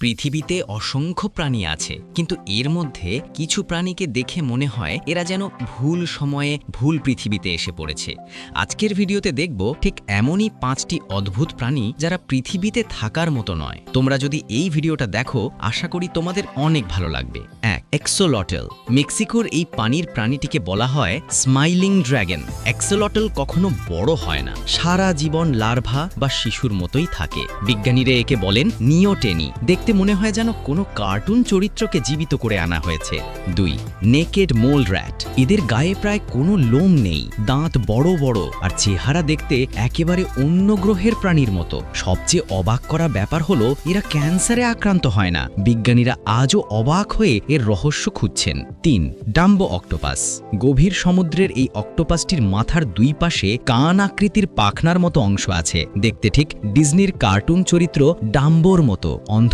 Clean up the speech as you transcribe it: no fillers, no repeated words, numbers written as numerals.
পৃথিবীতে অসংখ্য প্রাণী আছে, কিন্তু এর মধ্যে কিছু প্রাণীকে দেখে মনে হয় এরা যেন ভুল সময়ে ভুল পৃথিবীতে এসে পড়েছে। আজকের ভিডিওতে দেখব ঠিক এমনই 5টি অদ্ভুত প্রাণী যারা পৃথিবীতে থাকার মতো নয়। তোমরা যদি এই ভিডিওটা দেখো, আশা করি তোমাদের অনেক ভালো লাগবে। 1. এক্সোলটল। মেক্সিকোর এই পানির প্রাণীটিকে বলা হয় স্মাইলিং ড্রাগন। এক্সোলটল কখনো বড় হয় না, সারা জীবন লার্ভা বা শিশুর মতোই থাকে। বিজ্ঞানীরা একে বলেন নিওটেনি। দেখতে মনে হয় যেন কোনো কার্টুন চরিত্রকে জীবিত করে আনা হয়েছে। 2. নেকেড মোল র্যাট। এদের গায়ে প্রায় কোনো লোম নেই, দাঁত বড় বড় আর চেহারা দেখতে একেবারে অন্য গ্রহের প্রাণীর মতো। সবচেয়ে অবাক করা ব্যাপার হলো এরা ক্যান্সারে আক্রান্ত হয় না। বিজ্ঞানীরা আজও অবাক হয়ে এর রহস্য খুঁজছেন। 3. Dumbo octopus. গভীর সমুদ্রের এই অক্টোপাসটির মাথার দুই পাশে কান আকৃতির পাখনার মতো অংশ আছে। দেখতে ঠিক ডিজনির কার্টুন চরিত্র ডাম্বোর মতো।